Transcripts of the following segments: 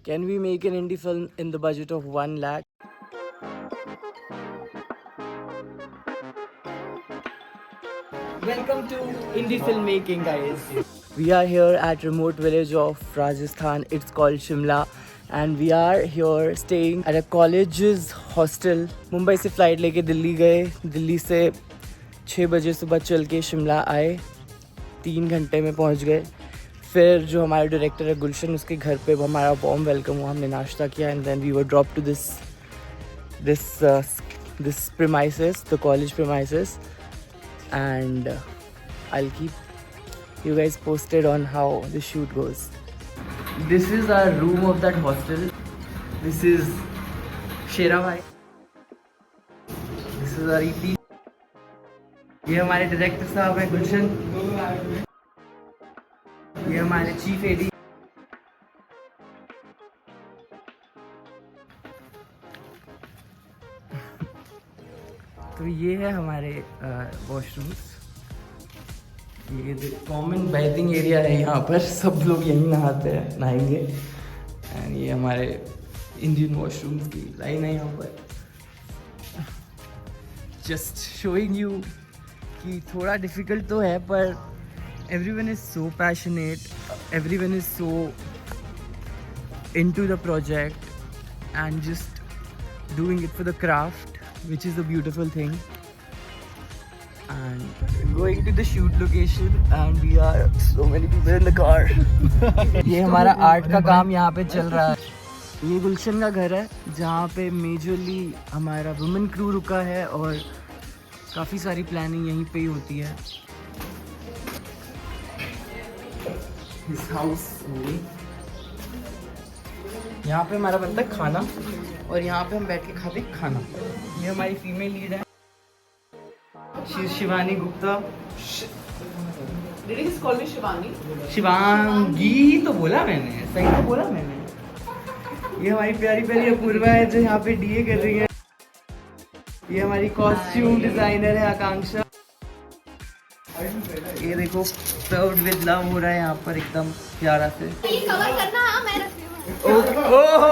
Can we make an indie film in the budget of 1 lakh? Welcome to indie filmmaking, guys. We are here at remote village of Rajasthan. It's called Shimla, and we are here staying at a college's hostel. Mumbai से flight लेके दिल्ली गए, दिल्ली से 6 बजे सुबह चल के शिमला आए, 3 घंटे में पहुंच गए. फिर जो हमारा डायरेक्टर है गुलशन, उसके घर पे हमारा वार्म वेलकम हुआ, हमने नाश्ता किया and then we were drop to this premises, the college premises, and I'll keep you guys posted on how the shoot goes. This is our room of that hostel. This is Shera Bhai. This is our EP. ये हमारे director साहब हैं गुलशन. ये हमारे chief AD. तो ये है हमारे वॉशरूम्स. ये कॉमन बैथिंग एरिया है, यहाँ पर सब लोग यहीं नहाते हैं, नहाएंगे. एंड ये हमारे इंडियन वॉशरूम्स की लाइन है यहाँ पर. जस्ट शोइंग यू कि थोड़ा डिफ़िकल्ट तो है, पर everyone is so passionate, everyone is so into the project and just doing it for the craft, which is a beautiful thing. And going to the shoot location, and we are so many people in the car. ये हमारा art का काम यहाँ पे चल रहा है. ये गुलशन का घर है जहाँ पे मेजरली हमारा वुमेन क्रू रुका है और काफ़ी सारी प्लानिंग यहीं पे ही होती है. His house only. यहाँ पे हमारा बनता है खाना और यहाँ पे हम बैठ के खाते हैं खाना. ये हमारी फीमेल लीड है Shivani Gupta. Did he call me Shivani? Shivangi तो बोला मैंने, सही तो बोला मैंने. ये हमारी प्यारी प्यारी अपूर्वा है जो यहाँ पे डीए कर रही है. ये हमारी कॉस्ट्यूम डिजाइनर है आकांक्षा. ये देखो सर्व्ड विद लव हो रहा है यहाँ पर एकदम प्यारा से. ये कवर करना. हाँ, मैं रखती हूँ. Oh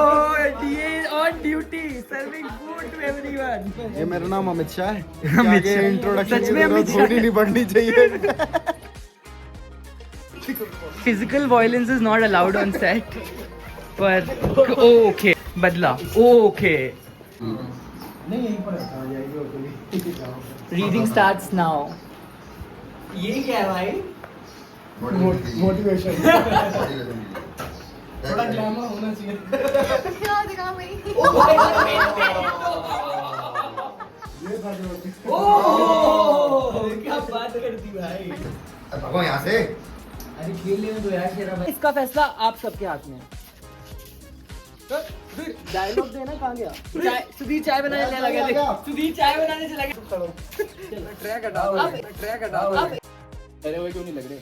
DA on duty serving food to everyone. ये मेरा नाम अमित शाह है. अमित शाह. इंट्रोडक्शन सच में अमित शाह थोड़ी नहीं पढ़नी चाहिए. Physical violence is not allowed on set, पर ओके बदला. ओके नहीं यहीं पर आ जाएगी. Reading starts now. ये क्या है भाई? मोटिवेशन. थोड़ा ग्लैमर होना चाहिए. क्या दिखा भाई? ओह क्या बात करती भाई. भगो यहाँ से. अरे खेलने में तो यार शेरा भाई. इसका फैसला आप सबके हाथ में है. डायलॉग देना. कहाँ गया सुधीर? चाय बनाने चला गया. सुधीर चाय बनाने चला गया. ट्रैक हटा. अरे वो क्यों नहीं लग रहे?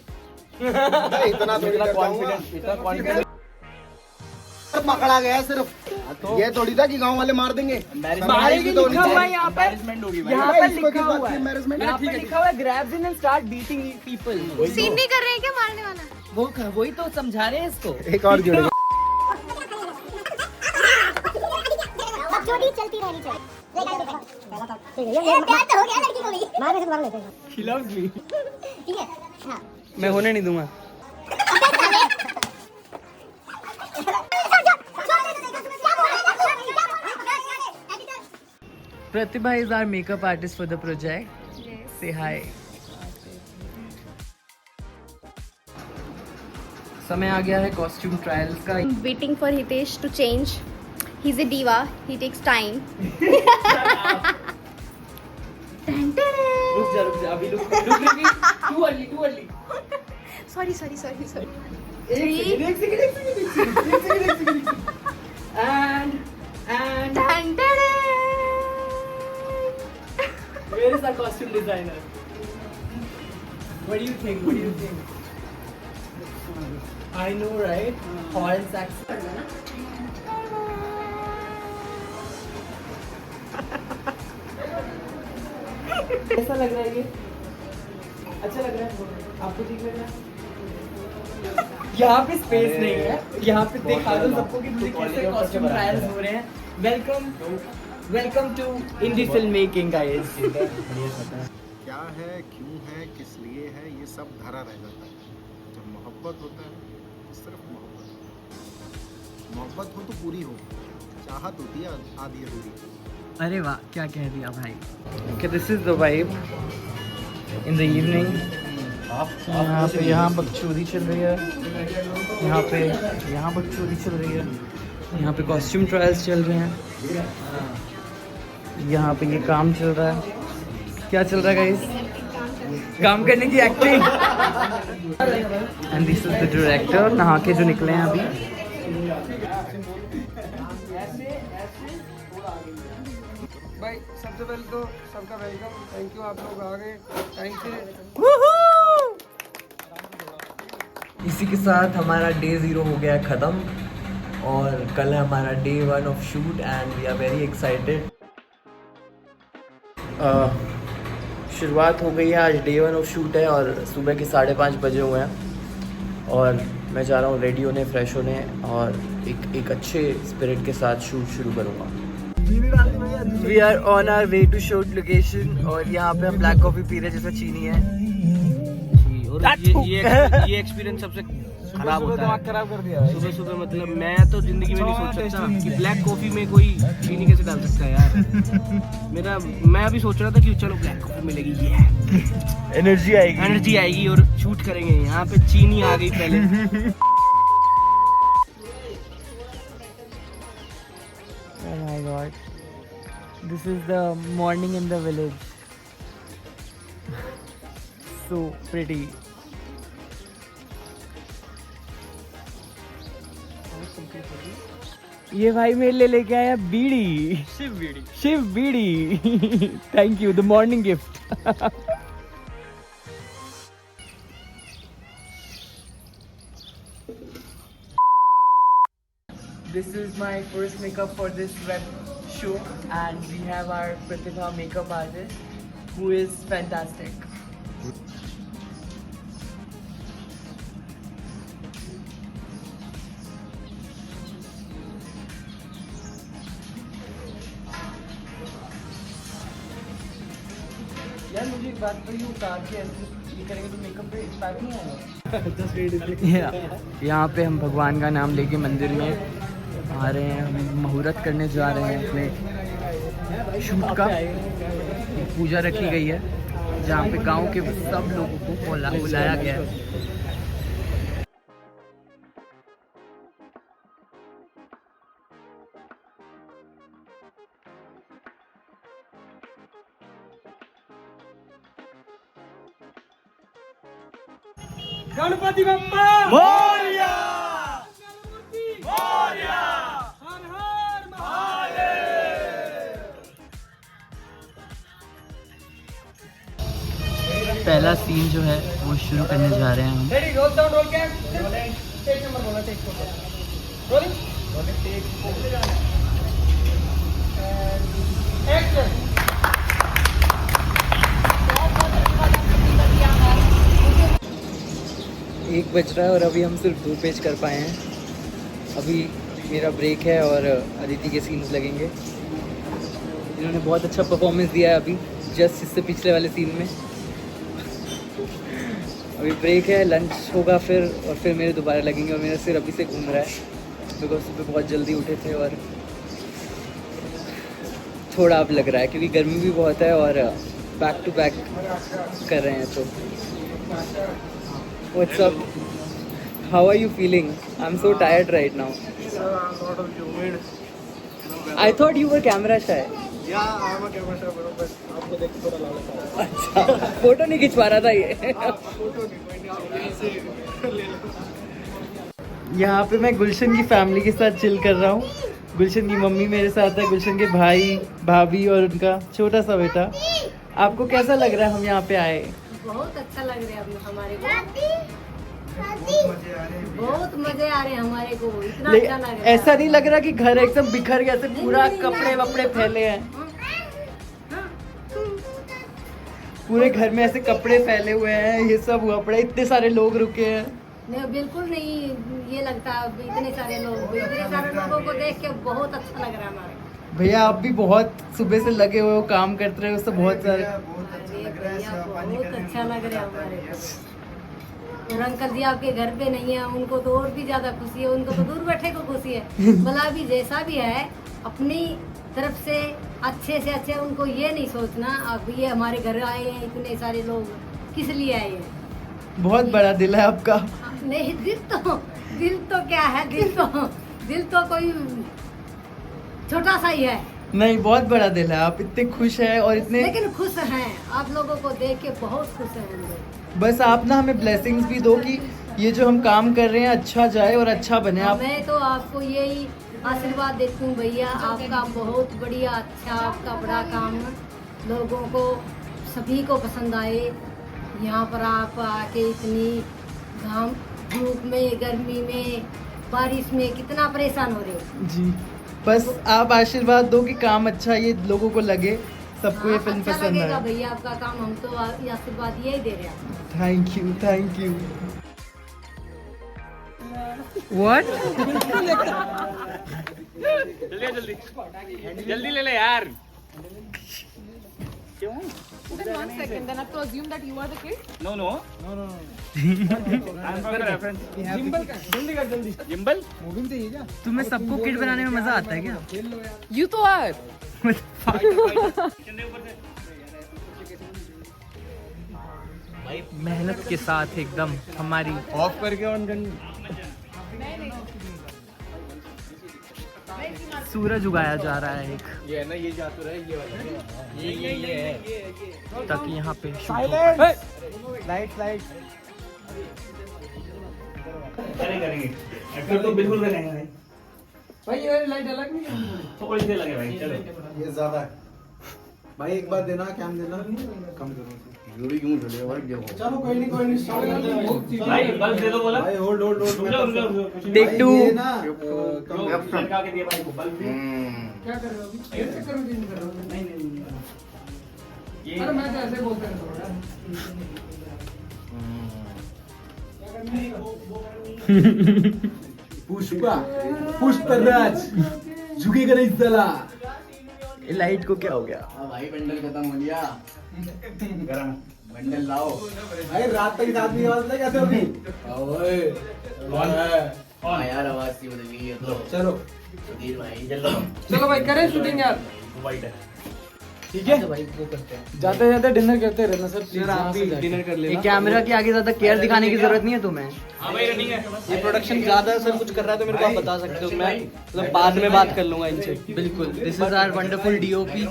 इतना कॉन्फिडेंस पकड़ा गया सिर्फ. ये थोड़ी था कि गांव वाले मार देंगे. मारेंगे लिखा हुआ है यहाँ पर. यहाँ पर लिखा हुआ है. मैनेजमेंट यहाँ पर लिखा हुआ है grabs in and start beating people. Scene नहीं कर रहे हैं क्या मारने वाला? वही तो समझा रहे हैं इसको. एक और जोड़ेगा. छोटी चलती रहनी चाहिए. ये प्यार तो हो गया लड़की को भी. मारने से मार लेते हैं. He loves me. ठीक है. हाँ. मैं होने नहीं दूंगा. Pratibha is our makeup artist for the project. Yes. Say hi. समय आ गया है कॉस्ट्यूम ट्रायल्स का. Waiting for Hitesh to change. He's a diva. He takes time. रुक जा अभी रुक too early. Sorry. एक second. And where is our costume designer? What do you think? I know, right? Horn sax. कैसा लग रहा है ये? अच्छा लग रहा है? आपको ठीक लग रहा है? यहाँ पे स्पेस नहीं है, यहाँ पे दिखा दो सबको कि मुझे कैसे कॉस्ट्यूम ट्रायल्स हो रहे हैं। Welcome to indie film making guys. क्या है, क्यों है, किस लिए है, ये सब धरा रह जाता है। जब मोहब्बत होता है सिर्फ मोहब्बत हो तो पूरी हो, चाहत होती है आधी अधूरी। अरे वाह, क्या कह दिया भाई। Okay, this is the vibe in the evening. यहाँ बकचोदी चल रही है, यहाँ बकचोदी चल रही है, यहाँ पे कॉस्ट्यूम ट्रायल्स चल रहे हैं, यहाँ पे ये काम चल रहा है। क्या चल रहा है गाइस? काम करने की acting. And this is the director, नहा के जो निकले हैं अभी। भाई सबसे पहले तो सबका वेलकम, थैंक यू, आप लोग आ गए, थैंक यू। इसी के साथ हमारा डे 0 हो गया ख़त्म और कल है हमारा day 1 of shoot and we are very excited. शुरुआत हो गई है, आज डे 1 ऑफ शूट है और सुबह के 5:30 बजे हुए हैं और मैं जा रहा हूँ रेडी होने, फ्रेश होने और एक अच्छे स्पिरिट के साथ शूट शुरू करूँगा। We are on our way to shoot location और यहाँ पे हम ब्लैक कॉफ़ी पी रहे जैसा चीनी है। और ये एक्सपीरियंस सबसे खराब होता है, खराब कर दिया सुबह मतलब मैं तो जिंदगी में नहीं सोच सकता कि ब्लैक कॉफी में कोई चीनी कैसे डाल सकता है यार। मैं अभी सोच रहा था कि चलो ब्लैक कॉफी मिलेगी, ये एनर्जी आएगी और शूट करेंगे। यहाँ पे चीनी आ गई पहले। Oh my god, this is the morning in the village. So pretty. ये भाई मेरे लिए लेके आया bidi, Shiv Bidi. Thank you, the morning gift. This is my first makeup for this web show and we have our Pratibha makeup artist who is fantastic. यार मुझे एक बात तो ये उतार के ऐसे ये करेंगे तो मेकअप पे इम्पैक्ट नहीं आएगा। यहाँ पे हम भगवान का नाम लेके मंदिर में आ रहे हैं, हम मुहूर्त करने जा रहे हैं अपने शूट का। एक पूजा रखी गई है जहाँ पे गांव के सब लोगों को बुलाया गया है। गणपति बप्पा मोरया, मोरया, हर हर महादेव। पहला सीन जो है वो शुरू करने जा रहे हैं हम। Ready, roll down, roll cam, take number बोला, take photo, rolling, take photo, action. 1 बज रहा है और अभी हम सिर्फ 2 पेज कर पाए हैं। अभी मेरा ब्रेक है और अदिति के सीन्स लगेंगे। इन्होंने बहुत अच्छा परफॉर्मेंस दिया है अभी जस्ट इससे पिछले वाले सीन में। अभी ब्रेक है, लंच होगा फिर और फिर मेरे दोबारा लगेंगे और मेरा सिर अभी से घूम रहा है बिकॉज सुबह बहुत जल्दी उठे थे और थोड़ा अब लग रहा है क्योंकि गर्मी भी बहुत है और बैक टू बैक कर रहे हैं। तो What's up? How are you feeling? I'm so tired right now. Lot of humid. I thought you were camera shy. Yeah, I'm a camera shy, but आपको देख के थोड़ा लालच आ रहा है। अच्छा, फोटो नहीं खिंचवा रहा था ये। फोटो नहीं, मैंने आप ऐसे ले लो। यहाँ पे मैं गुलशन की फैमिली के साथ चिल कर रहा हूँ। गुलशन की मम्मी मेरे साथ है, गुलशन के भाई भाभी और उनका छोटा सा बेटा। आपको कैसा लग रहा है हम यहाँ पे आए? बहुत अच्छा लग रहा है हमारे को, बहुत मजे आ रहे हैं हमारे को, इतना अच्छा लग रहा है। ऐसा नहीं लग रहा कि घर एकदम बिखर गया, ऐसे पूरा कपड़े वपड़े फैले हैं पूरे घर में, ऐसे कपड़े फैले हुए हैं, ये सब हुआ पड़ा, इतने सारे लोग रुके हैं। नहीं बिल्कुल नहीं ये लगता, इतने सारे लोगों को देख के बहुत अच्छा लग रहा है हमारे। भैया आप भी बहुत सुबह से लगे हुए हो, काम करते रहे हो, उससे बहुत सारे अरे भैया बहुत अच्छा लग रहा है हमारे को। और अंकल जी आपके घर पे नहीं है, उनको तो और भी ज्यादा खुशी है, उनको तो दूर बैठे को खुशी है। भला भी जैसा भी है अपनी तरफ से अच्छे से अच्छे, उनको ये नहीं सोचना अब ये हमारे घर आए हैं इतने सारे लोग किस लिए आए हैं। बहुत बड़ा दिल है आपका। नहीं दिल तो क्या है, दिल तो कोई छोटा सा ही है, नहीं बहुत बड़ा दिल है, आप इतने खुश हैं और इतने, लेकिन खुश हैं आप लोगों को देख के बहुत खुश हैं हम लोग। बस आप ना हमें ब्लेसिंग्स भी दो कि ये जो हम काम कर रहे हैं अच्छा जाए और अच्छा बने। आप मैं तो आपको यही आशीर्वाद देती हूँ भैया, आपका बहुत बढ़िया अच्छा, आपका बड़ा काम लोगों को सभी को पसंद आए। यहाँ पर आप आके इतनी घाम धूप में, गर्मी में, बारिश में कितना परेशान हो रहे हो जी, बस आप आशीर्वाद दो कि काम अच्छा ये लोगों को लगे, सबको ये फिल्म अच्छा पसंद लगेगा आए। भैया आपका काम, हम तो ये आशीर्वाद यही दे रहे हैं। Thank you, thank you. What? जल्दी ले ले यार। One second, then I have to assume that you are the kid. No. Gimbal तुम्हें सबको किड बनाने में मजा आता है क्या? You तो are. मेहनत के साथ एकदम हमारी ऑफ करके ऑन करनी। सूरज उगाया जा रहा है एक, ये है ना, ये जा तो रहा है, ये वाला ये है ताकि यहाँ पे लाइट करेंगे एक्टर तो बिल्कुल करेंगे भाई। ये लाइट अलग नहीं थोड़ी देर लगे भाई। चलो ये ज्यादा है भाई, एक बार देना, कैम देना, कम करो। वीडियो क्यों चले भाई? देखो चलो कोई नहीं स्टार्ट करते हैं भाई, बल्ब दे दो बोला भाई। Hold take two. ये ना लड़का के दिया भाई को बल्ब दे। क्या कर रहे हो अभी? ऐसे करो दिन कर रहे हो? नहीं ये अरे मैं तो ऐसे बोलता हूं थोड़ा। पुष्पराज झुकेगा नहीं साला। लाइट को क्या हो गया? भाई बंडल खत्म हो गया। गरम बंडल लाओ भाई, रात तक आदमी आवाज लगा कैसे होगी? ओए कौन यार आवाज सी बदल गई है तो। चलो सुधीर भाई जल्दी चलो भाई करें शूटिंग यार। वाइट है। ठीक है भाई वो करते हैं, जाते जाते डिनर करते रहना सर। यार आप भी डिनर कर ये लेना। कैमरा के आगे ज्यादा केयर दिखाने की जरूरत नहीं है तुम्हें। हां भाई रनिंग है। ये प्रोडक्शन ज्यादा सर कुछ कर रहा है तो मेरे को आप बता सकते हो, मैं मतलब बाद में बात कर लूंगा इनसे। बिल्कुल, this is our wonderful DOP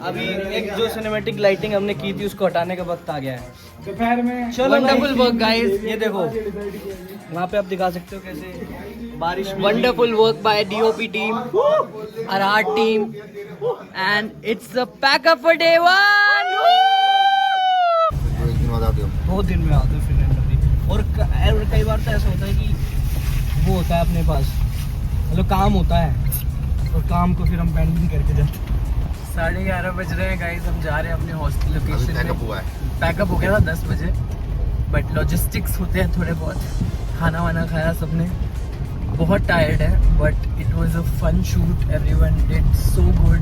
अभी एक जो सिनेमैटिक लाइटिंग हमने की थी उसको हटाने का वक्त आ गया है। दोपहर में वंडरफुल वर्क गाइस। ये देखो वहाँ पे आप दिखा सकते हो कैसे बारिश में Wonderful work by DOP team, our art team, and it's a pack up for day one. बहुत दिन में आते हैं फिर भी। और कई बार तो ऐसा होता है कि वो होता है अपने पास मतलब काम होता है और काम को फिर हम पेंडिंग करके जाते हैं। 11:30 बज रहे हैं गाइस, हम जा रहे हैं अपने हॉस्टल लोकेशन में। पैकअप हो गया था 10 बजे, बट लॉजिस्टिक्स होते हैं थोड़े बहुत। खाना वाना खाया सबने, बहुत टायर्ड है, but it was a fun shoot. Everyone did so good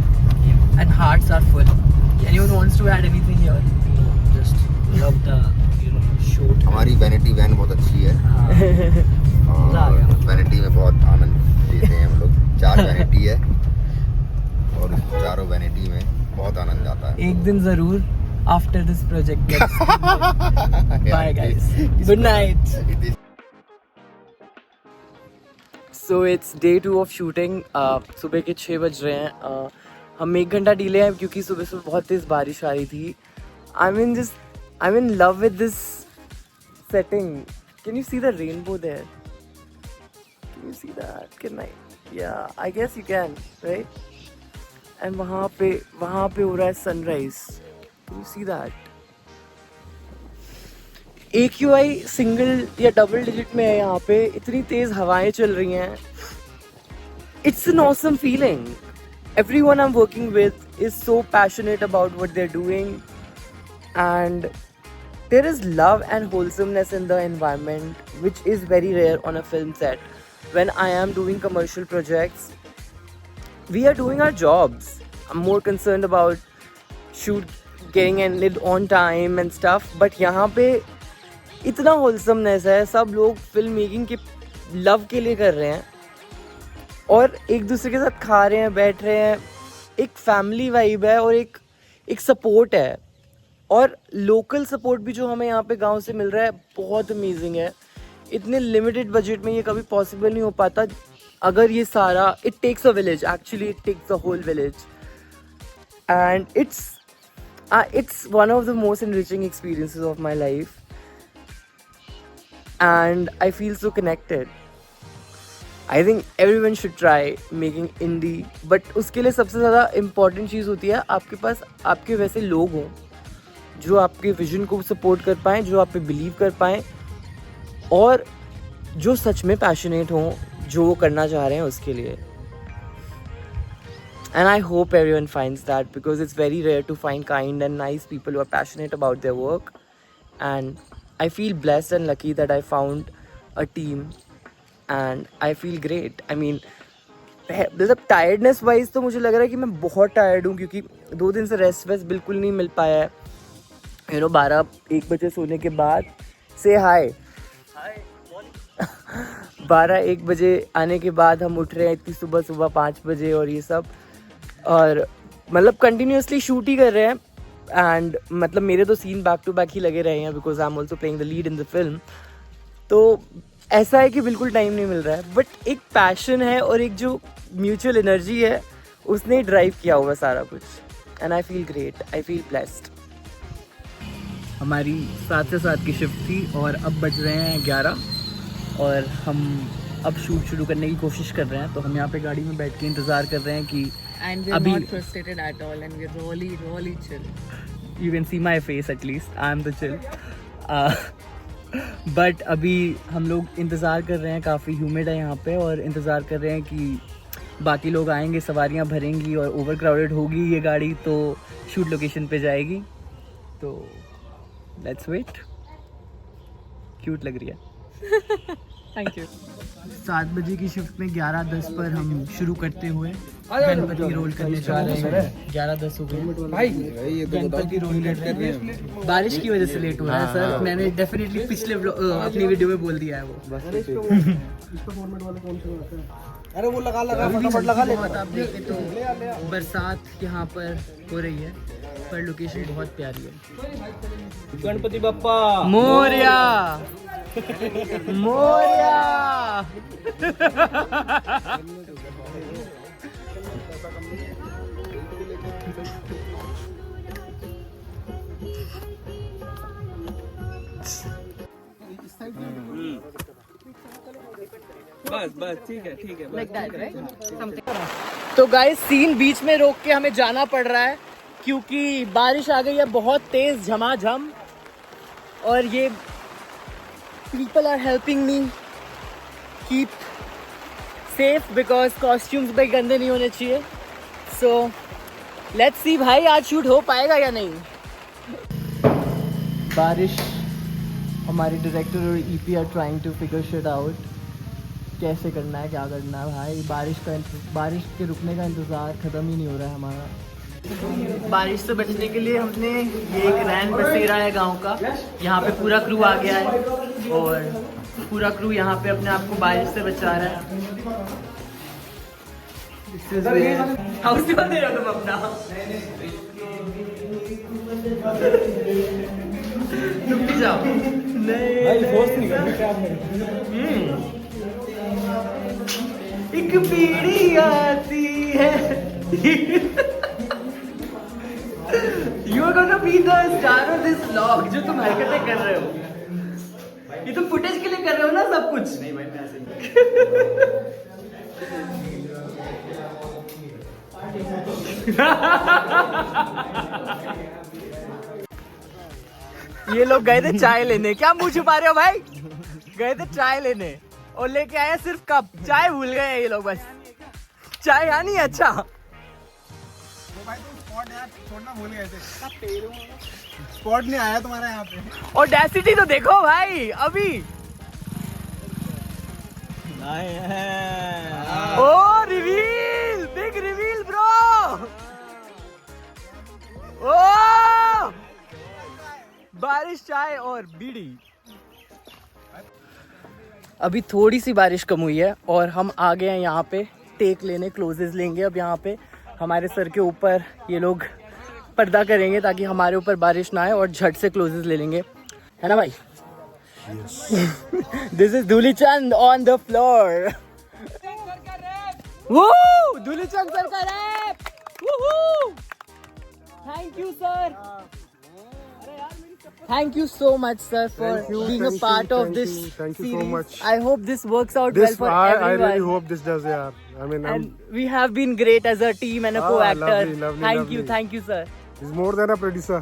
and hearts are full. Anyone wants to add anything here? Just love the shoot. हमारी वैनिटी वैन बहुत अच्छी है मजा आ गया। और वैनिटी में बहुत आनंद लेते हैं हम लोग। 4 वैनिटी है और इस चारों वैनिटी में बहुत आनंद आता है। एक दिन जरूर after this project gets. Bye guys, good night. So it's day 2 of shooting. सुबह के 6 बज रहे हैं। हम 1 घंटा डिले हैं क्योंकि सुबह सुबह बहुत तेज़ बारिश आ रही थी। I'm in love with this setting. Can you see the rainbow there? Can you see that? Can I? Yeah, I guess you can, right? And वहाँ पे हो रहा है sunrise. Can you see that? AQI single या double digit में है यहाँ पे, इतनी तेज हवाएं चल रही हैं। It's an awesome feeling. Everyone I'm working with is so passionate about what they're doing, and there is love and wholesomeness in the environment, which is very rare on a film set. When I am doing commercial projects, we are doing our jobs. I'm more concerned about shoot getting ended on time and stuff. But यहाँ पे इतना wholesomeness है, सब लोग film making के love के लिए कर रहे हैं और एक दूसरे के साथ खा रहे हैं, बैठ रहे हैं. एक फैमिली वाइब है और एक सपोर्ट है. और लोकल सपोर्ट भी जो हमें यहाँ पे गांव से मिल रहा है बहुत अमेजिंग है. इतने लिमिटेड बजट में ये कभी पॉसिबल नहीं हो पाता. अगर ये सारा it takes a village, actually it takes a whole village, and it's one of the most enriching experiences of my life, and I feel so connected. I think everyone should try making indie, but उसके लिए सबसे ज़्यादा important चीज़ होती है आपके पास आपके वैसे लोग हों जो आपके विजन को सपोर्ट कर पाएँ, जो आप पे बिलीव कर पाएँ और जो सच में पैशनेट हों जो वो करना चाह रहे हैं उसके लिए. And I hope everyone finds that, because it's very rare to find kind and nice people who are passionate about their work. And I feel blessed and lucky that I found a team, and I feel great. I mean, मतलब tiredness wise तो मुझे लग रहा है कि मैं बहुत tired हूँ क्योंकि 2 दिन से रेस्ट वेस्ट बिल्कुल नहीं मिल पाया है. 12-1 बजे सोने के बाद से हाय 12-1 बजे आने के बाद हम उठ रहे हैं इतनी सुबह 5 बजे और ये सब, और मतलब कंटिन्यूसली शूट ही कर रहे हैं. एंड मतलब मेरे तो सीन बैक टू बैक ही लगे रहे हैं because I am also playing the lead in the film. तो ऐसा है कि बिल्कुल टाइम नहीं मिल रहा है, बट एक पैशन है और एक जो म्यूचुअल एनर्जी है उसने ड्राइव किया हुआ सारा कुछ. And I feel great, I feel blessed. हमारी 7 से 7 की शिफ्ट थी और अब बज रहे हैं 11 और हम अब शूट शुरू करने की कोशिश कर रहे हैं. तो हम यहाँ पे गाड़ी में बैठ के इंतज़ार कर रहे हैं कि And we're not frustrated at all, and we're really chill. You can see my face at least. I'm the chill. But अभी हम लोग इंतज़ार कर रहे हैं. काफ़ी ह्यूमिड है यहाँ पे और इंतज़ार कर रहे हैं कि बाकी लोग आएंगे, सवारियाँ भरेंगी और ओवर क्राउडेड होगी ये गाड़ी तो शूट लोकेशन पे जाएगी. तो लेट्स वेट. क्यूट लग रही है. Thank you. 7 बजे की शिफ्ट में 11:10 पर हम शुरू करते हुए गणपति रोल करने जा रहे हैं. 11:10 हो गए भाई. गणपति रोल कर रहे हैं. बारिश की वजह से लेट हो रहा है सर. मैंने डेफिनेटली पिछले अपनी वीडियो में बोल दिया है वो. अरे वो लगा फटाफट लगा ले. आप देखें तो बरसात यहाँ पर हो रही है पर लोकेशन बहुत प्यारी है. गणपति बप्पा मोरया मोरया. बस ठीक है Like that, right? Something. तो गाइस सीन बीच में रोक के हमें जाना पड़ रहा है क्योंकि बारिश आ गई है बहुत तेज झमाझम. और ये people are helping me keep safe because costumes भाई गंदे नहीं होने चाहिए. So let's see भाई आज शूट हो पाएगा या नहीं. बारिश हमारे डायरेक्टर और EP are trying to figure shit out. कैसे करना है, क्या करना है भाई. बारिश के रुकने का इंतज़ार ख़त्म ही नहीं हो रहा है हमारा. बारिश से बचने के लिए हमने ये एक रैन बसेरा है गांव का. यहाँ पे पूरा क्रू आ गया है और पूरा क्रू यहाँ पे अपने आप को बारिश से बचा रहा है. हाउस दे रहा तुम अपना. तुम भी जाओ. एक पीढ़ी आती है. You are gonna be the star of this vlog. जो तुम हरकतें कर रहे हो ये तुम फुटेज के लिए कर रहे हो ना सब कुछ. नहीं भाई मैं ऐसे ही. ये लोग गए थे चाय लेने. क्या मुंह छुपा रहे हो भाई. गए थे चाय लेने और लेके आए सिर्फ कप. चाय भूल गए ये लोग. बस चाय यहाँ नहीं. अच्छा भाई तुम स्पॉट यार छोड़ना भूल गए थे। स्पॉट नहीं आया तुम्हारा यहाँ पे। ऑडेसिटी तो देखो भाई अभी। ओ रिवील, बिग रिवील ब्रो। ओ बारिश, चाय और बीड़ी। अभी थोड़ी सी बारिश कम हुई है और हम आ गए हैं यहाँ पे टेक लेने, क्लोजेस लेंगे। अब यहाँ पे हमारे सर के ऊपर ये लोग पर्दा करेंगे ताकि हमारे ऊपर बारिश ना आए और झट से क्लोजेस ले लेंगे, है ना भाई? This is Dhulichand on the floor. Dhulichand sir का wrap. Thank you sir, thank you so much sir for being a part of this series. Thank you so much. I hope this works out well for everyone. I really hope this does, yeah. I mean, and we have been great as a team and a co-actor. Lovely. Thank you sir. He's more than a producer.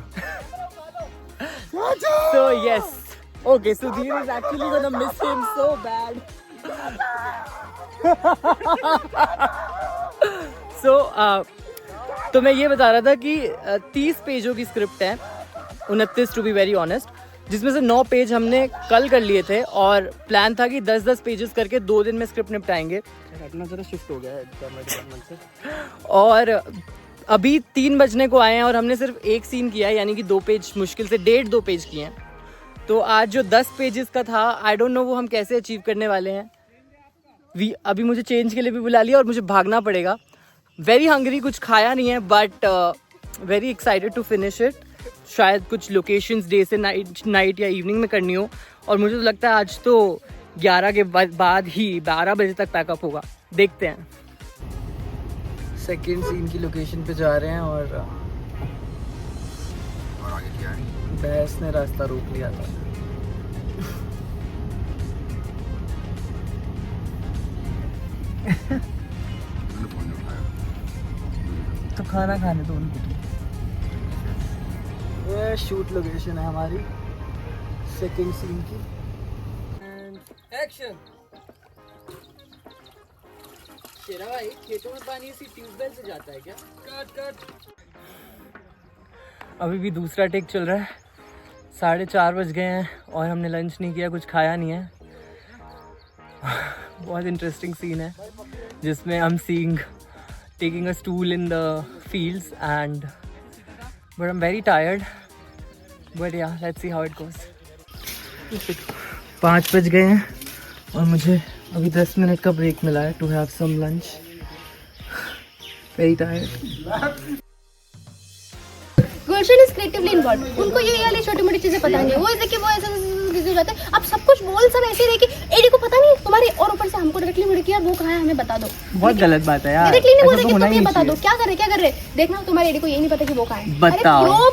So yes, okay, Sudhir is actually gonna miss him so bad. So तो मैं ये बता रहा था कि 30 पेजों की script है, 29 टू बी वेरी ऑनेस्ट, जिसमें से 9 पेज हमने कल कर लिए थे और प्लान था कि 10-10 पेजेस करके 2 दिन में स्क्रिप्ट निपटाएंगे। अपना जरा शिफ्ट हो गया है डिपार्टमेंट से। और अभी 3 बजने को आए हैं और हमने सिर्फ एक सीन किया है, यानी कि 2 पेज, मुश्किल से 1.5-2 पेज किए हैं। तो आज जो 10 पेजेस का था, आई डोंट नो वो हम कैसे अचीव करने वाले हैं। अभी मुझे चेंज के लिए भी बुला लिया और मुझे भागना पड़ेगा। वेरी हंग्री, कुछ खाया नहीं है, but very excited to finish it. शायद कुछ लोकेशंस डे से नाइट या इवनिंग में करनी हो, और मुझे तो लगता है आज तो 11 के बाद ही 12 बजे तक पैकअप होगा। देखते हैं। सेकेंड सीन की लोकेशन पे जा रहे हैं और आगे क्या है? भैंस ने रास्ता रोक लिया था। तो खाना खाने तो उनको। ये शूट लोकेशन है हमारी सेकंड सीन की। And action. शेरा भाई, खेतों में पानी इसी ट्यूबवेल से जाता है क्या? कट। अभी भी दूसरा टेक चल रहा है। 4:30 बज गए हैं और हमने लंच नहीं किया, कुछ खाया नहीं है। बहुत इंटरेस्टिंग सीन है जिसमें I am seeing taking a stool in the fields but I'm very tired, but yeah, let's see how it goes. 5 बज गए हैं और मुझे अभी 10 मिनट का ब्रेक मिला है to have some lunch. Very tired. Gulshan is creatively involved. उनको ये वाली छोटी मोटी चीजें पता नहीं है। वो ऐसे कि वो ऐसे बिजी हो जाते हैं। अब सब कुछ बोल सब ऐसे रहे कि एडी को पता नहीं तुम्हारे, और ऊपर से हमको डायरेक्टली बोले कि यार वो कहाँ है, हमें बता दो। बहुत गलत बात है यार। डायरेक्टली नहीं बोलते कि तुम ये बता दो क्या कर रहे। देखना तुम्हारे एडी को ये नहीं पता कि वो कहाँ है। बताओ।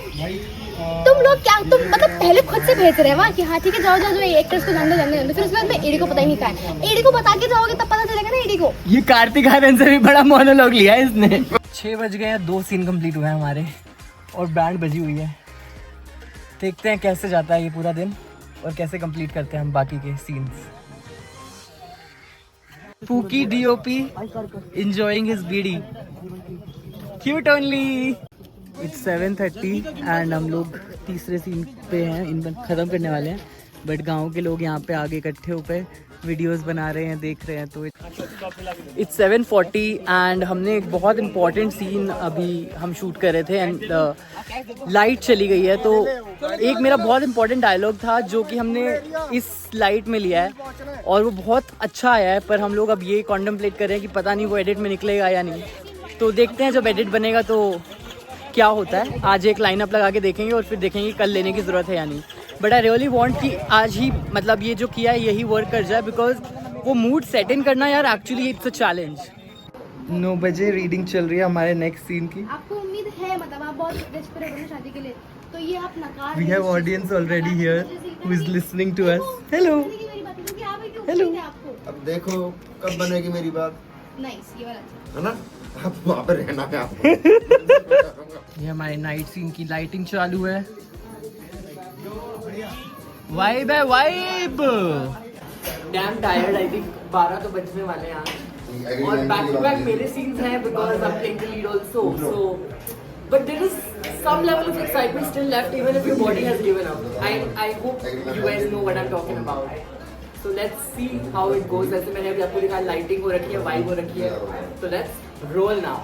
तुम लोग क्या, तुम मतलब पहले खुद से भेज रहे हो कि हाँ ठीक है जाओ एक्टर्स को जानने, फिर उसके बाद में एडी को पता ही नहीं कहाँ है। एडी को बता के जाओगे तब पता चलेगा ना एडी को। ये कार्तिक आर्यन से भी बड़ा मोनोलॉग लिया है इसने। 6 बज गए हैं, 2 सीन कंप्लीट हुए हैं हमारे और बैंड बजी हुई है। देखते हैं कैसे जाता है ये पूरा दिन और कैसे कंप्लीट करते हैं हम बाकी के scenes. Pookie DOP enjoying his bidi, cute only. It's 7:30 and हम लोग तीसरे सीन पे हैं, इनको ख़त्म करने वाले हैं। बट गांव के लोग यहाँ पे आगे इकट्ठे होकर वीडियोस बना रहे हैं, देख रहे हैं। तो इट्स 7:40 एंड हमने एक बहुत इंपॉर्टेंट सीन अभी हम शूट कर रहे थे एंड लाइट चली गई है। तो एक मेरा बहुत इंपॉर्टेंट डायलॉग था जो कि हमने इस लाइट में लिया है और वो बहुत अच्छा आया है, पर हम लोग अब ये कॉन्टेम्पलेट कर रहे हैं कि पता नहीं वो एडिट में निकलेगा या नहीं। तो देखते हैं जब एडिट बनेगा तो क्या होता है। आज एक लाइनअप लगा के देखेंगे और फिर देखेंगे कल लेने की ज़रूरत है या नहीं। बट आई रियली वांट कि आज ही मतलब ये जो किया है यही वर्क कर जाए, बिकॉज वो मूड सेट इन करना यार एक्चुअली इट्स अ चैलेंज। 9 बजे रीडिंग चल रही है हमारे नेक्स्ट सीन की। आपको उम्मीद है, मतलब आप बहुत डेस्परेट हो शादी के लिए, तो ये आप नकार। We have audience already here who is listening to us. Hello hello. अब देखो कब बनेगी मेरी बात। नाइस, ये वाला है ना, आप वहाँ पे रहना है आपको। ये हमारे नाइट सीन की लाइटिंग चालू है। वाइब है vibe. Dam tired, I think 12 तो बजने वाले हैं यहाँ। और बैक टू बैक मेरे सीन्स हैं because I'm playing the lead also. So, but there is some level of excitement still left even if your body has given up. I hope you guys know what I'm talking about. So let's see how it goes. जैसे मैंने अभी आपको दिखाया lighting हो रखी है, vibe हो रखी है. So let's roll now.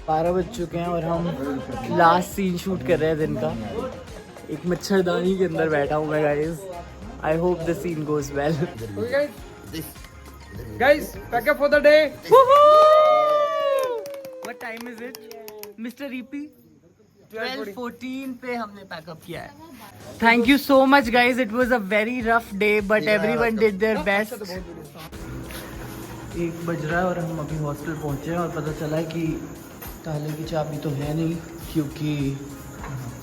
बारह बज चुके हैं और हम लास्ट सीन शूट कर रहे हैं दिन का. एक मच्छरदानी के अंदर बैठा हूँ मैं guys. I hope the scene goes well. Guys, pack up for the day. What time is it? Mr. EP? 12:14 पे हमने पैकअप किया है. Thank you so much guys. It was a very rough day but everyone did their best. 1 बज रहा है और हम अभी हॉस्टल पहुंचे हैं और पता चला है कि ताले की चाबी तो है नहीं क्योंकि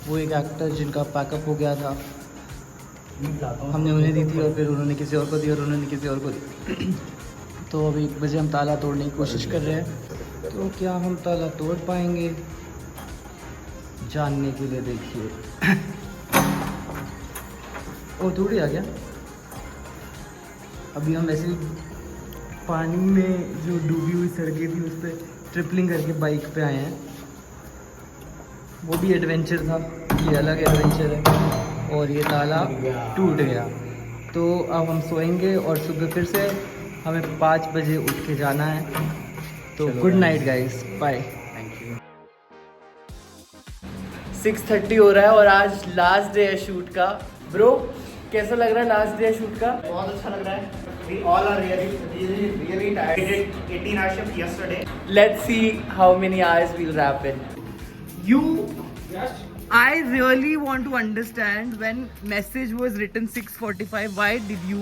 वो एक एक्टर जिनका पैकअप हो गया था हमने उन्हें दी थी और फिर उन्होंने किसी और को दी और उन्होंने किसी और को दी. तो अभी 1 बजे हम ताला तोड़ने की कोशिश कर रहे हैं. तो क्या हम ताला तोड़ पाएंगे जानने के लिए देखिए. ओ टूट गया क्या? अभी हम ऐसे पानी में जो डूबी हुई सड़कें थी उस पर ट्रिपलिंग करके बाइक पे आए हैं. वो भी एडवेंचर था, ये अलग एडवेंचर है. और ये ताला टूट गया तो अब हम सोएंगे और सुबह फिर से हमें 5 बजे उठ के जाना है. तो गुड नाइट गाइस, बाय. 6:30 हो रहा है और आज लास्ट डे है शूट का. ब्रो कैसा लग रहा है लास्ट डे शूट का? बहुत अच्छा लग रहा है. We all are really tired. We did 18-hour shift yesterday. Let's see how many hours we'll wrap in. I really want to understand when message was written 6:45. Why did you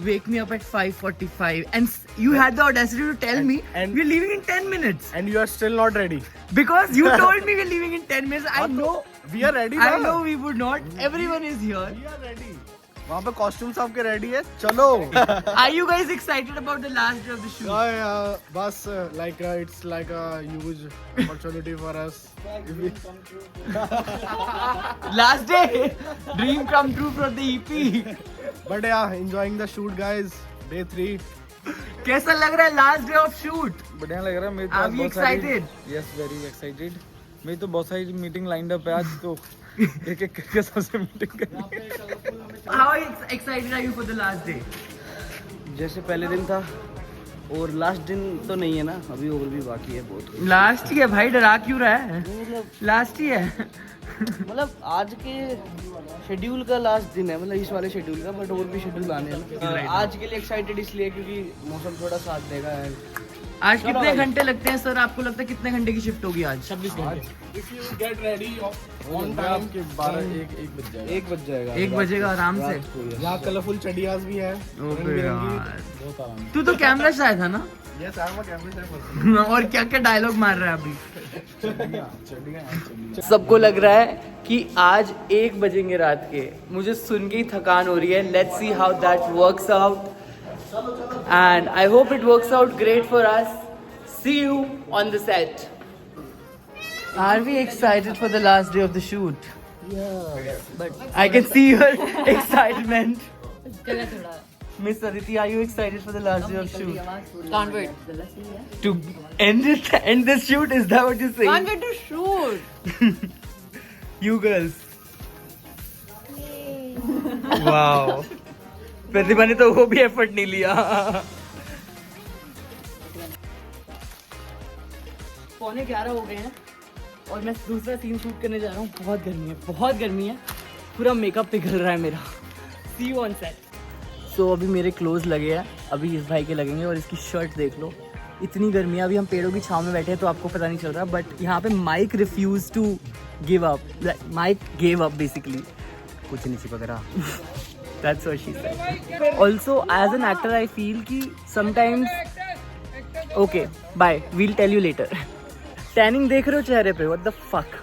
wake me up at 5:45? And you had the audacity to tell me we're leaving in 10 minutes. And you are still not ready. Because you told me we're leaving in 10 minutes. I know. We are ready. I know we would not. Everyone is here. We are ready. वहाँ पे costumes आपके ready है, चलो. Are you guys excited about the last day of the shoot? बस like it's like a huge opportunity for us. Last day, dream come true for the EP. But yeah, enjoying the shoot guys. Day 3. कैसा लग रहा है last day of shoot? बढ़िया लग रहा है. मेरे Are you excited? Yes, very excited. मेरी तो बहुत सारी मीटिंग लाइंड अप है आज तो एक एक करके सबसे मीटिंग करनी है. How excited are you for the last day? जैसे पहले दिन था और लास्ट दिन तो नहीं है ना, अभी और भी बाकी है बहुत. लास्ट ही है भाई, डरा क्यों रहा है? लास्ट ही है. मतलब आज के शेड्यूल का लास्ट दिन है, मतलब इस वाले शेड्यूल का. बट और भी शेड्यूल आने हैं. आज के लिए एक्साइटेड इसलिए क्योंकि मौसम थोड़ा साथ देगा. आज कितने घंटे लगते हैं सर? आपको लगता है कितने घंटे की शिफ्ट होगी आज? 26 घंटे. If you get ready on time के 1 बज जाएगा. 1 बजेगा आराम से. यहाँ कलरफुल चडियास भी है. तू तो कैमरा शायद था ना? Yes, I am a camera person. और क्या क्या डायलॉग मार रहा है अभी? सबको लग रहा है कि आज 1 बजेंगे रात के. मुझे सुन के ही थकान हो रही है. Let's see how that works out. And I hope it works out great for us. See you on the set. Are we excited for the last day of the shoot? Yeah, but I can see your excitement. Miss Aditi, are you excited for the last day of shoot? Can't wait. To end this shoot? Is that what you're saying? Can't wait to shoot. You girls. Wow. प्रतिभा ने तो वो भी effort नहीं लिया. 11:15 हो गए हैं और मैं दूसरा सीन शूट करने जा रहा हूँ. बहुत गर्मी है. पूरा मेकअप पिघल रहा है मेरा. See you on set. So अभी मेरे क्लोज लगे हैं, अभी इस भाई के लगेंगे. और इसकी शर्ट देख लो, इतनी गर्मी है. अभी हम पेड़ों की छांव में बैठे हैं तो आपको पता नहीं चल रहा. बट यहाँ पे mic refuse to give up. Mic gave up basically. कुछ नहीं चिपक रहा. That's what she said. Also, as an actor, I feel कि sometimes. Okay, bye. We'll tell you later. Tanning देख रहे हो चेहरे पे? What the fuck?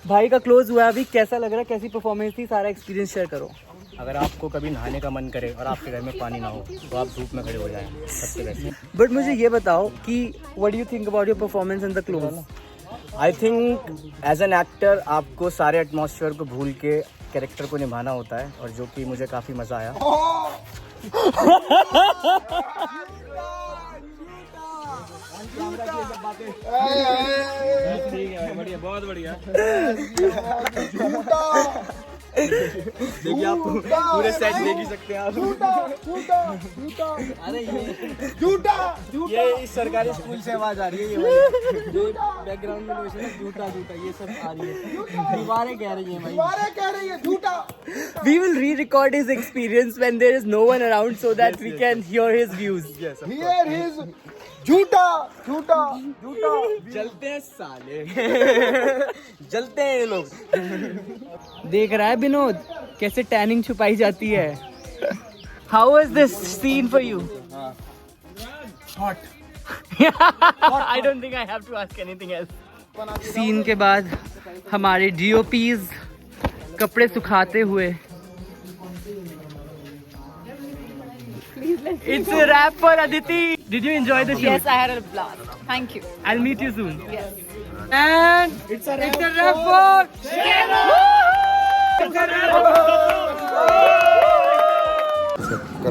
भाई का क्लोज हुआ अभी. कैसा लग रहा है? कैसी परफॉर्मेंस थी? सारा एक्सपीरियंस शेयर करो. अगर आपको कभी नहाने का मन करे और आपके घर में पानी ना हो तो आप धूप में खड़े हो जाएं सबसे बेस्ट। बट मुझे ये बताओ कि what do you think about your performance in the close? I think as an actor आपको सारे एटमॉस्फेयर को भूल के कैरेक्टर को निभाना होता है, और जो कि मुझे काफ़ी मज़ा आया। बढ़िया, बहुत बढ़िया। देखिए आप पूरे सेट देख ही सकते हैं आप। अरे ये इस सरकारी स्कूल से आवाज आ रही है, ये वाली जो बैकग्राउंड में नॉइस है, झूठा झूठा ये सब आ रही है, दीवारें कह रही हैं भाई, दीवारें कह रही है झूठा। We will re-record his experience when there is no one around so that we can hear his views. Yes, of Here is झूठा झूठा झूठा। जलते हैं साले। जलते हैं ये लोग। देख रहा है विनोद कैसे टैनिंग छुपाई जाती है? How was this scene for you? Hot. I don't think I have to ask anything else. Scene के बाद हमारे DOPs कपड़े सुखाते हुए It's a wrap for Aditi. Did you enjoy the shoot? Yes, I had a blast. Thank you. I'll meet you soon. Yes. And it's a wrap for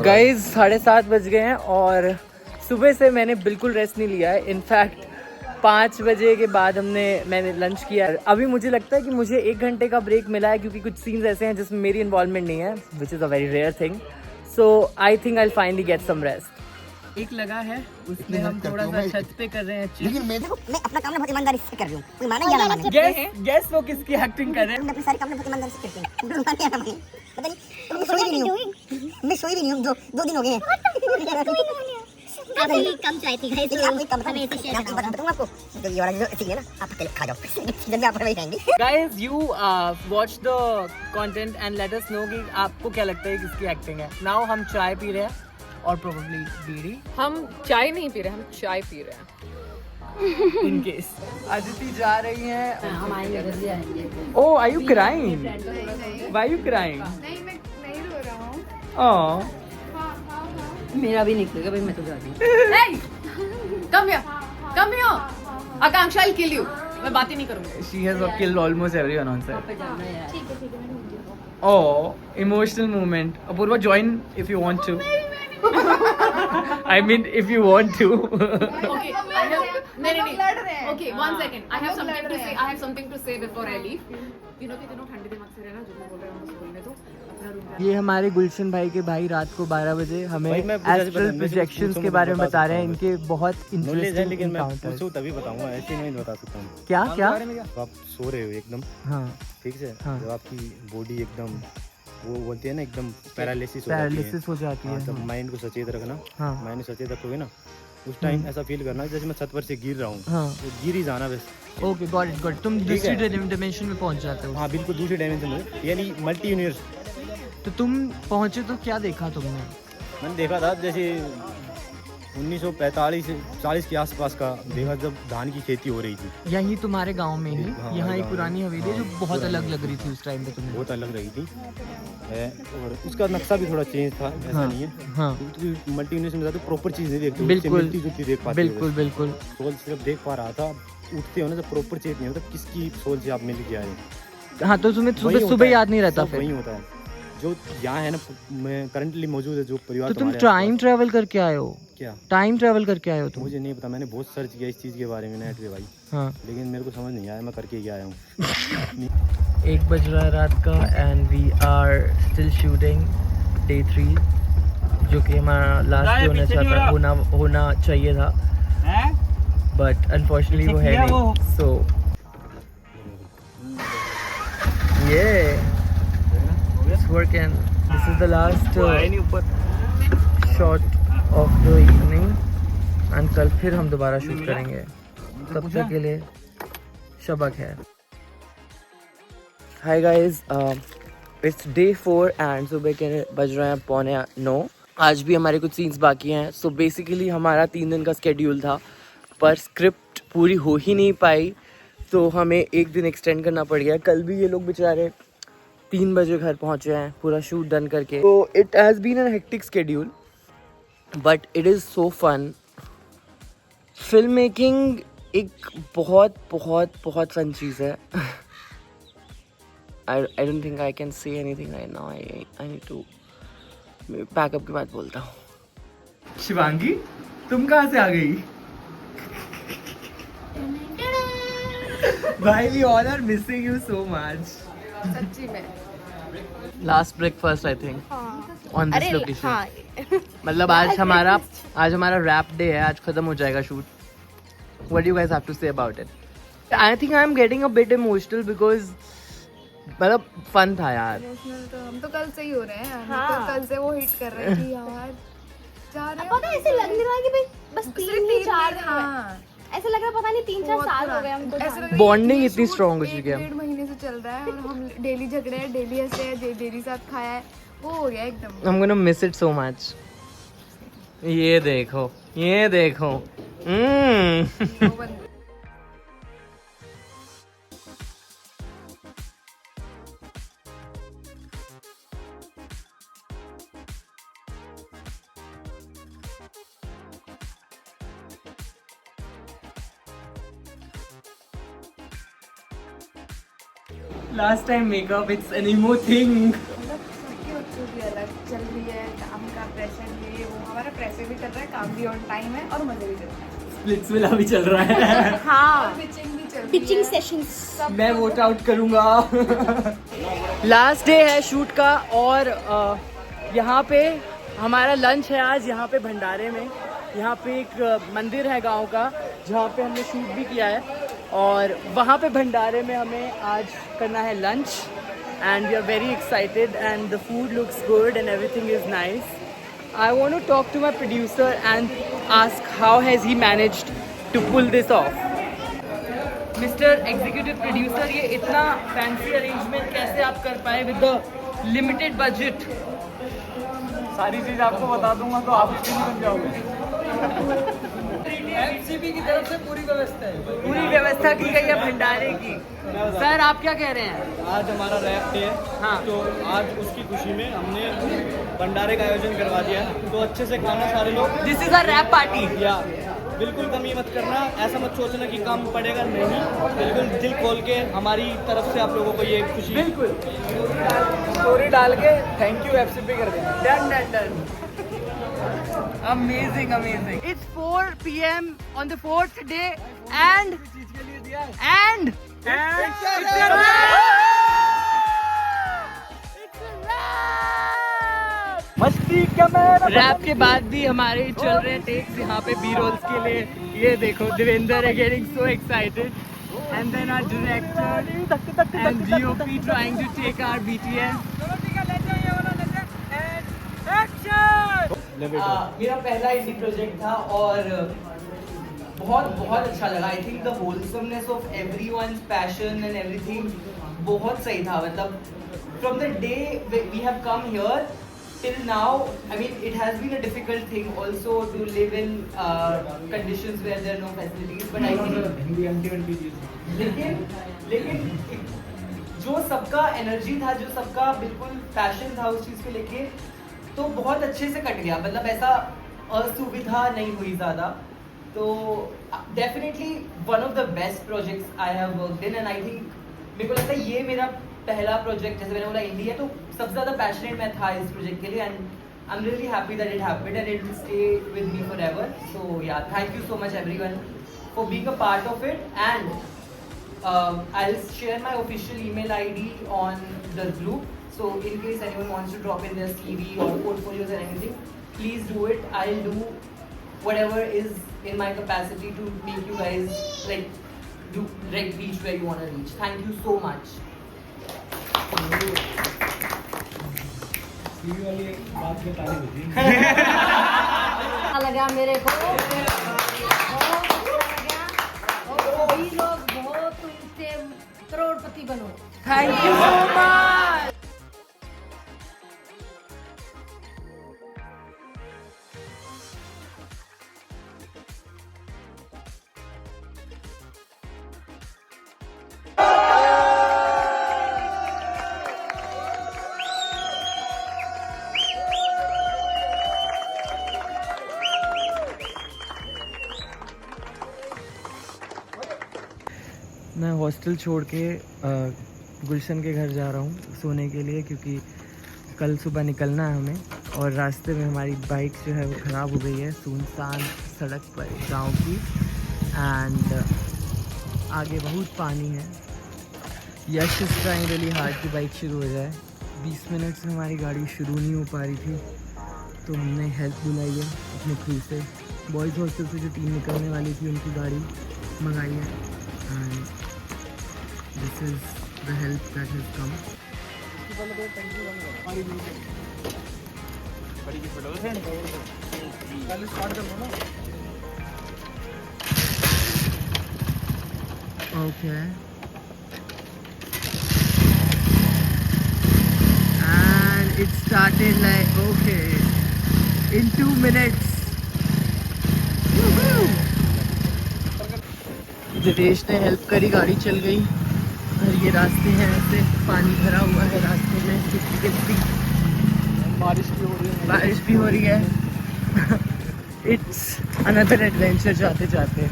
Guys, 7:30 बज गए हैं और सुबह से मैंने बिल्कुल रेस्ट नहीं लिया है। इनफैक्ट 5 बजे के बाद मैंने लंच किया। अभी मुझे लगता है कि मुझे 1 घंटे का ब्रेक मिला है क्योंकि कुछ सीन्स ऐसे हैं जिसमें मेरी इन्वॉल्वमेंट नहीं है, which is a very rare thing. So I think I finally get some rest. एक लगा है उसमें हम थोड़ा सा छत पे कर रहे हैं। लेकिन मैं अपना काम बहुत ईमानदारी से कर रही हूँ, कोई माने या ना माने। गेस वो किसकी एक्टिंग कर रहे हैं? मैं अपने सारे काम बहुत ईमानदारी से करती हूँ, कोई माने या ना माने। पता नहीं, मैं सोई भी नहीं हूँ, 2 दिन हो गए हैं। काफी कम चाय थी गाइस, हमें इसे शेयर करना बताऊंगा आपको। जब ये वाला जो ठीक है ना, आप अकेले खा जाओ, जब भी आप वही खाएंगे। Guys, you watch the content and let us know कि आपको क्या लगता है किसकी एक्टिंग है। Now हम चाय पी रहे हैं और probably बीड़ी। हम चाय नहीं पी रहे, हम चाय पी रहे हैं। In case अदिति जा रही है। हम आएंगे, जल्दी आएंगे। Oh, are you crying? Why are you crying? नहीं, मैं नहीं रो रहा हूँ। Oh. मेरा भी निकलेगा भाई, मैं तो जाती हूँ। Hey, come here, come here. Akanksha, I'll kill you. मैं बात ही नहीं करूँगी। She has killed almost everyone on set. पे जाना है यार। Oh, emotional moment. Apurva, join if you want to. I mean, if you want to. Okay, I have नहीं। Okay, 1 second. I have something to say. I have something to say before I leave. तीनों के तीनों ठंडे दिमाग से रहना, जो मैं बोल रहा हूँ उसको बोलने दो। अपना रूम ये हमारे गुलशन भाई के भाई रात को 12 बजे हमें भाई, मैं एस्ट्रल प्रोजेक्शंस के बारे में बता रहे हैं। इनके बहुत नॉलेज है, इंटरेस्टिंग लेकिन मैं एनकाउंटर्स। पूछूं तभी बताऊंगा, ऐसे नहीं बता सकता हूँ। क्या तो आप सो रहे हो एकदम, हाँ, ठीक है, हाँ। जब आपकी बॉडी एकदम वो बोलते हैं ना एकदम पैरालिसिस पैरालिसिस हो जाती है। तब माइंड को सचेत रखना। हाँ। माइंड को सचेत रखोगे ना, उस टाइम ऐसा फील करना जैसे मैं छत पर से गिर रहा हूँ। हाँ। तो गिर ही जाना बस। Okay, got it. तुम दूसरी डायमेंशन में पहुंच जाते हो। हाँ बिल्कुल, दूसरी डायमेंशन में, यानी मल्टी यूनिवर्स। तो तुम पहुंचे तो क्या देखा तुमने? मैंने देखा था जैसे 1945-40 के आसपास का देखा, जब धान की खेती हो रही थी यही तुम्हारे गांव में ही। हाँ, यहाँ एक गाँव पुरानी में। हवेली है जो हाँ, बहुत पुरानी अलग लग रही थी उस टाइम पे तुम्हें। बहुत अलग रही थी और उसका नक्शा भी थोड़ा चेंज था, ऐसा हाँ, नहीं है। हाँ। क्योंकि मल्टी यूनिवर्स में जाते प्रॉपर चीज़ नहीं देखते, बिल्कुल, मिलती जुलती देख पाते हो। बिल्कुल बिल्कुल। सोल सिर्फ देख पा रहा था, उठते हो ना जब प्रॉपर चेंज नहीं होता किसकी सोल से आप मिल के आए। हाँ, तो तुम्हें वही सुबह होता सुबह है, याद नहीं रहता सब फिर? वही होता है जो यहाँ है ना, मैं करंटली मौजूद है जो परिवार। तो तुम तुम्हारे टाइम आसपास। ट्रेवल करके आए हो? क्या टाइम ट्रेवल करके आए हो तुम? मुझे नहीं पता, मैंने बहुत सर्च किया इस चीज़ के बारे में नेट पे भाई, हाँ। लेकिन मेरे को समझ नहीं आया, मैं करके ही आया हूँ। 1 बज रहा है रात का and we are still shooting day 3, जो कि हमारा लास्ट होना चाहिए था, बट अनफॉर्चुनेटली वो है नहीं। सो it's working. This is the last shot of the evening and कल फिर हम दोबारा शूट करेंगे। तब तक के लिए शबक है। Hi guys, it's day 4 and सुबह के बज रहे हैं 8:45। आज भी हमारे कुछ सीन्स बाकी हैं। सो बेसिकली हमारा 3 दिन का स्केड्यूल था, पर स्क्रिप्ट पूरी हो ही नहीं पाई, तो हमें 1 दिन एक्सटेंड करना पड़ गया। कल भी ये लोग बेचारे 3 बजे घर पहुंचे हैं पूरा शूट डन करके. तो it has been a hectic schedule but it is so fun. Film making एक बहुत बहुत बहुत फन चीज़ है. I don't think I can say anything right now. I need to pack up के बाद बोलता हूँ. शिवांगी तुम कहाँ से आ गई? भाई we all are missing you so much. सच्ची में. Last breakfast I think on this अरे location. हाँ. मतलब आज हमारा रैप डे है. आज खत्म हो जाएगा shoot. What do you guys have to say about it? I think I'm getting a bit emotional because मतलब फन था यार. इमोशनल तो हम तो कल से ही हो रहे हैं यार. हाँ. तो कल से वो हिट कर रहे हैं कि यार जा रहे हैं. पता है ऐसे लग नहीं रहा कि भाई बस 3-4 हाँ. ऐसे लग रहा पता नहीं 3-4 साल हो गए हमको. ऐसा लग रहा है Bonding ये इतनी shoot strong हो चुकी है. 1-1.5 महीने से चल रहा है और हम डेली झगड़े हैं, डेली हंसे हैं, डेली साथ खाया है. वो हो गया एकदम. I'm gonna miss it so much. ये देखो. वो बंद. Last time makeup, it's an emo thing. मतलब सबकी बच्चों की अलग चल रही है. काम का प्रेशर ये वो. हमारा प्रेशर भी चल रहा है, काम भी ऑन टाइम है और मजे भी चल रहा है. Splits वाला भी चल रहा है. हाँ. पिचिंग भी चल रही पिचिंग है. सेशंस. मैं वोट आउट करूंगा. लास्ट डे है शूट का और यहाँ पे हमारा लंच है आज. यहाँ पे भंडारे में. यहाँ पे एक मंदिर है गांव का जहाँ पे हमने शूट भी किया है और वहाँ पे भंडारे में हमें आज करना है lunch. And we are very excited and the food looks good and everything is nice. I want to talk to my producer and ask how has he managed to pull this off. Mr. Executive Producer, ये इतना fancy arrangement कैसे आप कर पाए with the limited budget? सारी चीज आपको बता दूंगा तो आप इसकी बन जाओगे. FCB की तरफ से पूरी व्यवस्था है. पूरी व्यवस्था की गई है भंडारे की. सर आप क्या कह रहे हैं? आज हमारा रैप डे है. हाँ. तो आज उसकी खुशी में हमने भंडारे का आयोजन करवा दिया है. तो अच्छे से खाना सारे लोग. This is a rap party. या बिल्कुल कमी मत करना. ऐसा मत सोचना कि काम पड़ेगा. नहीं, बिल्कुल दिल खोल के हमारी तरफ से आप लोगों को ये खुशी. बिल्कुल. स्टोरी डाल के थैंक यू FCB कर देना. Done. Amazing. It's 4 p.m. on the 4th day and मस्ती कैमरा. रैप के बाद भी हमारे चल रहे हैं टेक्स यहाँ पे बी रोल्स के लिए. ये देखो देवेंद्र है getting so excited and then our director and DOP trying to take our BTS. मेरा पहला इंडी प्रोजेक्ट था और बहुत अच्छा लगा. I think the wholesomeness of everyone's passion and everything बहुत सही था. मतलब from the day we have come here till now, I mean, it has been a difficult thing also to live in conditions where there are no facilities. But I think लेकिन जो सबका energy था, जो सबका बिल्कुल passion था उस चीज़ को लेके, तो बहुत अच्छे से कट गया. मतलब ऐसा असुविधा नहीं हुई ज़्यादा. तो definitely one of the best projects I have worked in. And I think मेरे को लगता है ये मेरा पहला प्रोजेक्ट, जैसे मैंने बोला इंडी है, तो सबसे ज़्यादा पैशनेट मैं था इस प्रोजेक्ट के लिए. And I am really happy that it happened and it will stay with me forever. So yeah, thank you so much everyone for being a part of it. And I'll share my official email ID on the group. So in case anyone wants to drop in their CV or portfolios or anything, please do it. I'll do whatever is in my capacity to make you guys reach where you want to reach. Thank you so much. अच्छा लगा मेरे को. सभी लोग बहुत इससे करोड़पति बनो. Thank you so much. मैं हॉस्टल छोड़ के गुलशन के घर जा रहा हूँ सोने के लिए, क्योंकि कल सुबह निकलना है हमें। और रास्ते में हमारी बाइक जो है वो ख़राब हो गई है सुनसान सड़क पर गांव की। एंड आगे बहुत पानी है। यश इज ट्राइंग रियली हार्ड कि बाइक शुरू हो जाए। 20 मिनट से हमारी गाड़ी शुरू नहीं हो पा रही थी, तो हमने हेल्प बुलाई है अपने क्रू से। बॉयज़ हॉस्टल से जो टीम निकलने वाली थी उनकी गाड़ी मंगाई है। And this is the help that has come. Okay. And it started like, okay, in 2 minutes. Divesh ने हेल्प करी, गाड़ी चल गई। और ये रास्ते हैं ऐसे, पानी भरा हुआ है रास्ते में, बारिश भी हो रही है। इट्स अनदर एडवेंचर जाते जाते।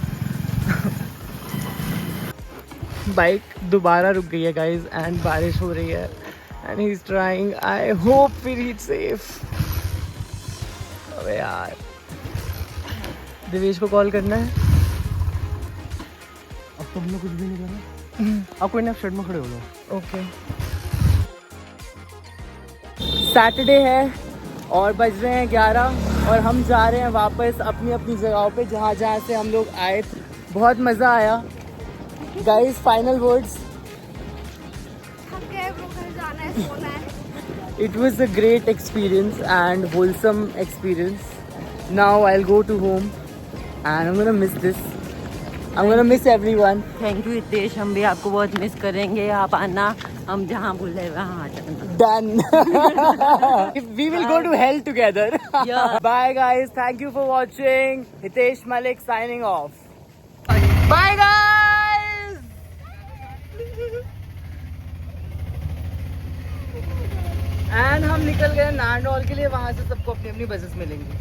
बाइक दोबारा रुक गई है गाइज, एंड बारिश हो रही है। And he is trying, I hope we reach safe. अबे यार, दिवेश को कॉल करना है। अब तो हमने कुछ भी नहीं करा। आप कोई ना शेड में खड़े हो जाओ। ओके। सैटरडे है और बज रहे हैं 11 और हम जा रहे हैं वापस अपनी अपनी जगहों पे जहाँ जहाँ से हम लोग आए थे। बहुत मज़ा आया guys. Final words. It was a great experience and wholesome experience. Now I'll go to home and I'm gonna miss this. I'm gonna miss everyone. Thank you Hitesh, हम भी आपको बहुत मिस करेंगे। आप आना, हम जहाँ बोले वहाँ आ जाना। Done. We will go to hell together. Yeah. Bye guys. Thank you for watching. Hitesh Malik signing off. Bye guys. And हम निकल गए नारनौल के लिए। वहाँ से सबको अपनी अपनी बसेस मिलेंगी।